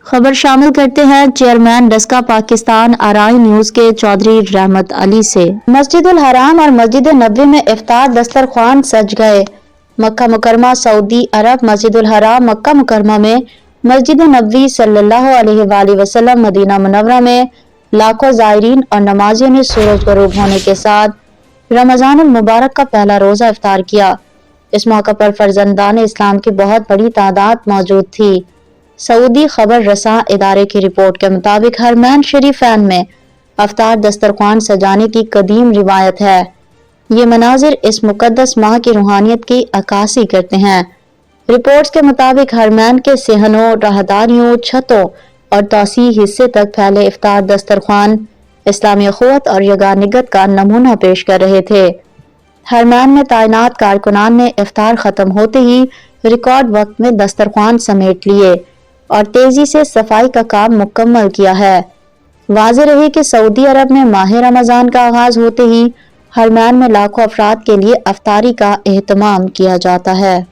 خبر شامل کرتے ہیں چیئرمین ڈسکا پاکستان آرائی نیوز کے چودھری رحمت علی سے۔ مسجد الحرام اور مسجد نبوی میں افطار دسترخوان سج گئے۔ مکہ مکرمہ سعودی عرب مسجد الحرام مکہ مکرمہ میں، مسجد نبوی صلی اللہ علیہ وآلہ وسلم مدینہ منورہ میں لاکھوں زائرین اور نمازیوں نے سورج غروب ہونے کے ساتھ رمضان المبارک کا پہلا روزہ افطار کیا۔ اس موقع پر فرزندان اسلام کی بہت بڑی تعداد موجود تھی۔ سعودی خبر رساں ادارے کی رپورٹ کے مطابق حرمین شریفین میں افطار دسترخوان سجانے کی قدیم روایت ہے۔ یہ مناظر اس مقدس ماہ کی روحانیت کی عکاسی کرتے ہیں۔ رپورٹس کے مطابق حرمین کے صحنوں، راہداریوں، چھتوں اور توسیعی حصے تک پھیلے افطار دسترخوان اسلامی اخوت اور یگانگت کا نمونہ پیش کر رہے تھے۔ حرمین میں تعینات کارکنان نے افطار ختم ہوتے ہی ریکارڈ وقت میں دسترخوان سمیٹ لیے اور تیزی سے صفائی کا کام مکمل کیا ہے۔ واضح رہے کہ سعودی عرب میں ماہ رمضان کا آغاز ہوتے ہی حرمین میں لاکھوں افراد کے لیے افطاری کا اہتمام کیا جاتا ہے۔